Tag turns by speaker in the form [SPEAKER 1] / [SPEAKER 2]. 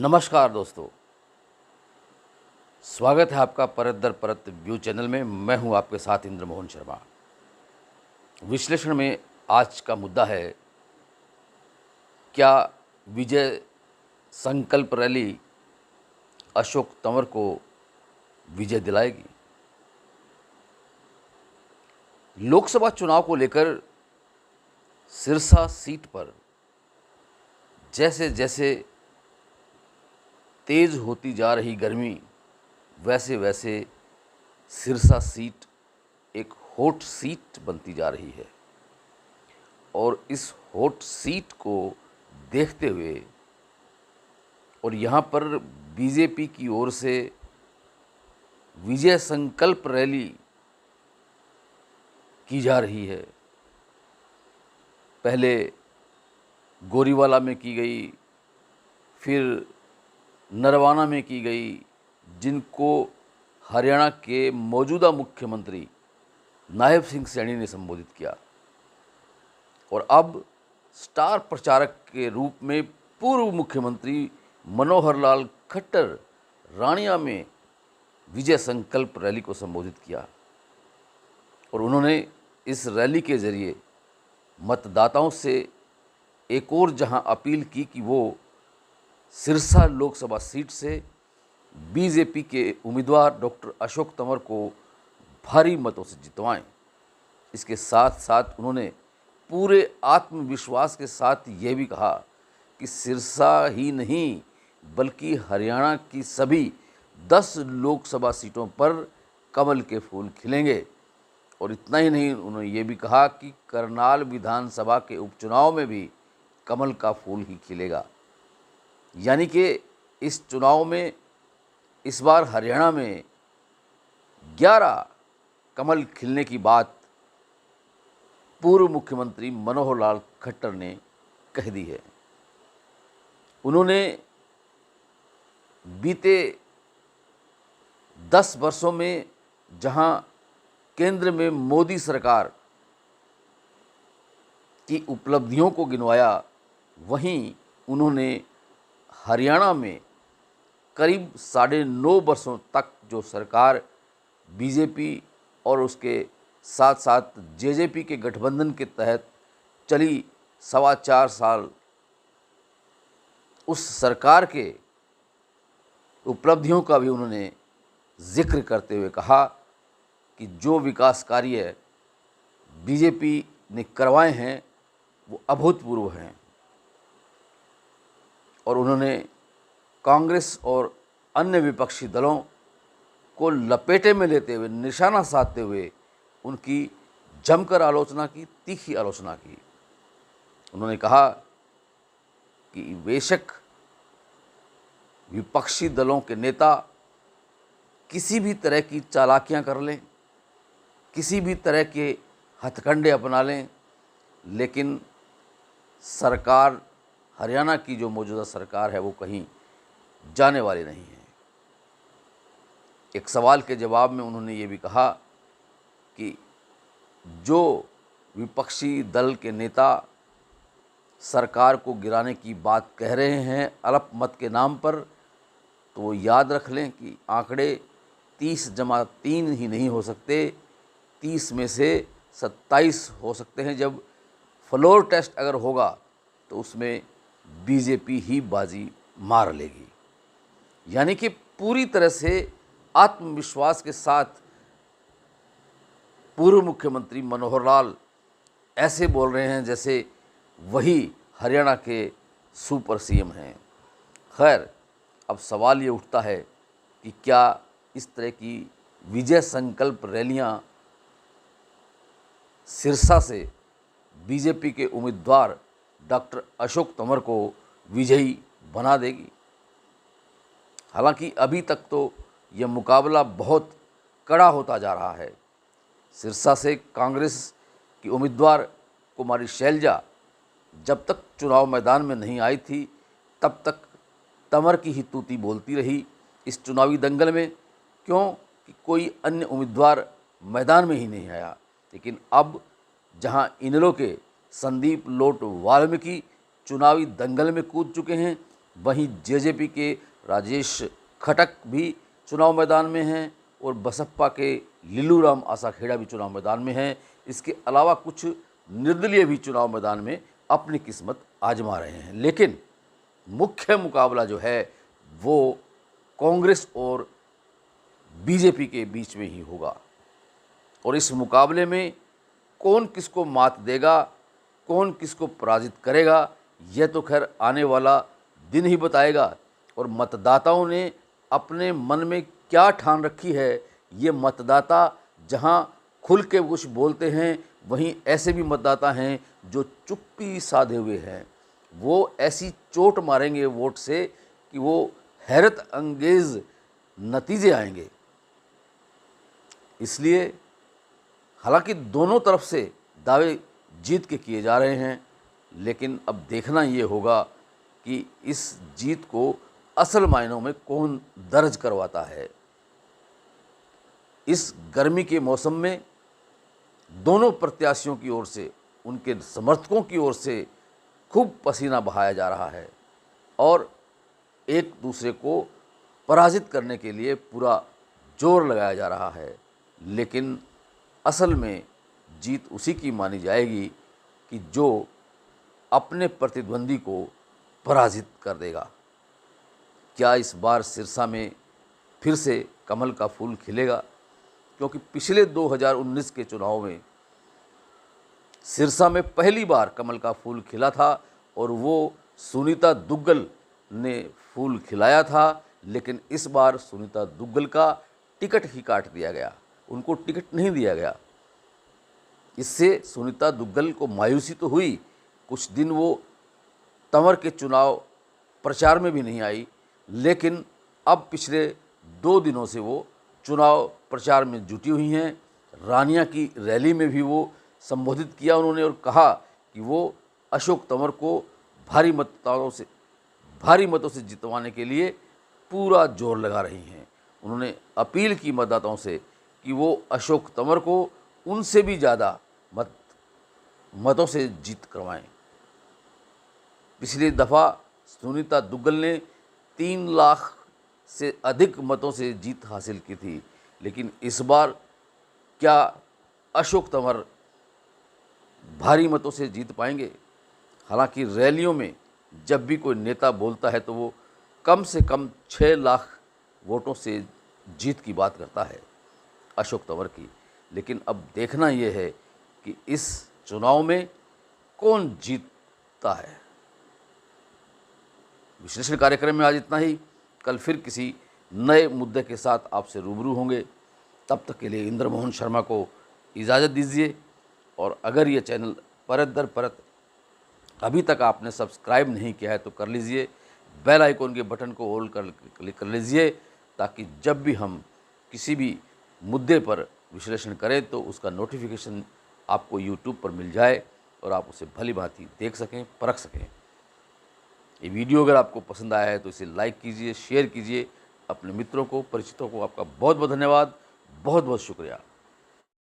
[SPEAKER 1] नमस्कार दोस्तों, स्वागत है आपका परत दर परत व्यू चैनल में। मैं हूं आपके साथ इंद्र मोहन शर्मा। विश्लेषण में आज का मुद्दा है, क्या विजय संकल्प रैली अशोक तंवर को विजय दिलाएगी? लोकसभा चुनाव को लेकर सिरसा सीट पर जैसे जैसे तेज होती जा रही गर्मी, वैसे वैसे सिरसा सीट एक हॉट सीट बनती जा रही है। और इस हॉट सीट को देखते हुए और यहाँ पर बीजेपी की ओर से विजय संकल्प रैली की जा रही है। पहले गोरीवाला में की गई, फिर नरवाना में की गई, जिनको हरियाणा के मौजूदा मुख्यमंत्री नायब सिंह सैनी ने संबोधित किया। और अब स्टार प्रचारक के रूप में पूर्व मुख्यमंत्री मनोहर लाल खट्टर रानिया में विजय संकल्प रैली को संबोधित किया। और उन्होंने इस रैली के जरिए मतदाताओं से एक और जहां अपील की कि वो सिरसा लोकसभा सीट से बीजेपी के उम्मीदवार डॉक्टर अशोक तंवर को भारी मतों से जितवाएं। इसके साथ साथ उन्होंने पूरे आत्मविश्वास के साथ ये भी कहा कि सिरसा ही नहीं बल्कि हरियाणा की सभी 10 लोकसभा सीटों पर कमल के फूल खिलेंगे। और इतना ही नहीं, उन्होंने ये भी कहा कि करनाल विधानसभा के उपचुनाव में भी कमल का फूल ही खिलेगा। यानी कि इस चुनाव में इस बार हरियाणा में 11 कमल खिलने की बात पूर्व मुख्यमंत्री मनोहर लाल खट्टर ने कह दी है। उन्होंने बीते 10 वर्षों में जहां केंद्र में मोदी सरकार की उपलब्धियों को गिनवाया, वहीं उन्होंने हरियाणा में करीब 9.5 वर्षों तक जो सरकार बीजेपी और उसके साथ साथ जेजेपी के गठबंधन के तहत चली 4.25 साल, उस सरकार के उपलब्धियों का भी उन्होंने जिक्र करते हुए कहा कि जो विकास कार्य बीजेपी ने करवाए हैं वो अभूतपूर्व हैं। और उन्होंने कांग्रेस और अन्य विपक्षी दलों को लपेटे में लेते हुए, निशाना साधते हुए उनकी जमकर आलोचना की, तीखी आलोचना की। उन्होंने कहा कि बेशक विपक्षी दलों के नेता किसी भी तरह की चालाकियां कर लें, किसी भी तरह के हथकंडे अपना लें, लेकिन सरकार, हरियाणा की जो मौजूदा सरकार है, वो कहीं जाने वाली नहीं है। एक सवाल के जवाब में उन्होंने ये भी कहा कि जो विपक्षी दल के नेता सरकार को गिराने की बात कह रहे हैं अल्पमत के नाम पर, तो वो याद रख लें कि आंकड़े 30+3 ही नहीं हो सकते, 30 में से 27 हो सकते हैं। जब फ्लोर टेस्ट अगर होगा तो उसमें बीजेपी ही बाजी मार लेगी। यानी कि पूरी तरह से आत्मविश्वास के साथ पूर्व मुख्यमंत्री मनोहर लाल ऐसे बोल रहे हैं जैसे वही हरियाणा के सुपर सीएम हैं। खैर, अब सवाल ये उठता है कि क्या इस तरह की विजय संकल्प रैलियां सिरसा से बीजेपी के उम्मीदवार डॉक्टर अशोक तंवर को विजयी बना देगी? हालांकि अभी तक तो यह मुकाबला बहुत कड़ा होता जा रहा है। सिरसा से कांग्रेस की उम्मीदवार कुमारी शैलजा जब तक चुनाव मैदान में नहीं आई थी, तब तक तंवर की ही तूती बोलती रही इस चुनावी दंगल में, क्यों कि कोई अन्य उम्मीदवार मैदान में ही नहीं आया। लेकिन अब जहां इनेलो के संदीप लोट वाल्मीकि चुनावी दंगल में कूद चुके हैं, वहीं जेजेपी के राजेश खटक भी चुनाव मैदान में हैं और बसपा के लिलूराम आसाखेड़ा भी चुनाव मैदान में हैं। इसके अलावा कुछ निर्दलीय भी चुनाव मैदान में अपनी किस्मत आजमा रहे हैं। लेकिन मुख्य मुकाबला जो है वो कांग्रेस और बीजेपी के बीच में ही होगा और इस मुकाबले में कौन किसको मात देगा, कौन किसको पराजित करेगा, यह तो खैर आने वाला दिन ही बताएगा। और मतदाताओं ने अपने मन में क्या ठान रखी है, ये मतदाता जहां खुल के कुछ बोलते हैं, वहीं ऐसे भी मतदाता हैं जो चुप्पी साधे हुए हैं। वो ऐसी चोट मारेंगे वोट से कि वो हैरत अंगेज नतीजे आएंगे। इसलिए हालांकि दोनों तरफ से दावे जीत के किए जा रहे हैं, लेकिन अब देखना ये होगा कि इस जीत को असल मायनों में कौन दर्ज करवाता है। इस गर्मी के मौसम में दोनों प्रत्याशियों की ओर से, उनके समर्थकों की ओर से खूब पसीना बहाया जा रहा है और एक दूसरे को पराजित करने के लिए पूरा जोर लगाया जा रहा है। लेकिन असल में जीत उसी की मानी जाएगी कि जो अपने प्रतिद्वंदी को पराजित कर देगा। क्या इस बार सिरसा में फिर से कमल का फूल खिलेगा? क्योंकि पिछले 2019 के चुनाव में सिरसा में पहली बार कमल का फूल खिला था और वो सुनीता दुग्गल ने फूल खिलाया था। लेकिन इस बार सुनीता दुग्गल का टिकट ही काट दिया गया, उनको टिकट नहीं दिया गया। इससे सुनीता दुग्गल को मायूसी तो हुई, कुछ दिन वो तंवर के चुनाव प्रचार में भी नहीं आई, लेकिन अब पिछले 2 दिनों से वो चुनाव प्रचार में जुटी हुई हैं। रानिया की रैली में भी वो संबोधित किया उन्होंने और कहा कि वो अशोक तंवर को भारी मतों से जितवाने के लिए पूरा जोर लगा रही हैं। उन्होंने अपील की मतदाताओं से कि वो अशोक तंवर को उनसे भी ज़्यादा मतों से जीत करवाएं। पिछली दफ़ा सुनीता दुग्गल ने 3 लाख से अधिक मतों से जीत हासिल की थी, लेकिन इस बार क्या अशोक तंवर भारी मतों से जीत पाएंगे? हालांकि रैलियों में जब भी कोई नेता बोलता है तो वो कम से कम 6 लाख वोटों से जीत की बात करता है अशोक तंवर की। लेकिन अब देखना ये है कि इस चुनाव में कौन जीतता है। विश्लेषण कार्यक्रम में आज इतना ही। कल फिर किसी नए मुद्दे के साथ आपसे रूबरू होंगे। तब तक के लिए इंद्र मोहन शर्मा को इजाज़त दीजिए। और अगर ये चैनल परत दर परत अभी तक आपने सब्सक्राइब नहीं किया है तो कर लीजिए, बेल आइकॉन के बटन को होल्ड क्लिक कर लीजिए, ताकि जब भी हम किसी भी मुद्दे पर विश्लेषण करें तो उसका नोटिफिकेशन आपको यूट्यूब पर मिल जाए और आप उसे भली भांति देख सकें, परख सकें। ये वीडियो अगर आपको पसंद आया है तो इसे लाइक कीजिए, शेयर कीजिए अपने मित्रों को, परिचितों को। आपका बहुत बहुत धन्यवाद, बहुत बहुत शुक्रिया।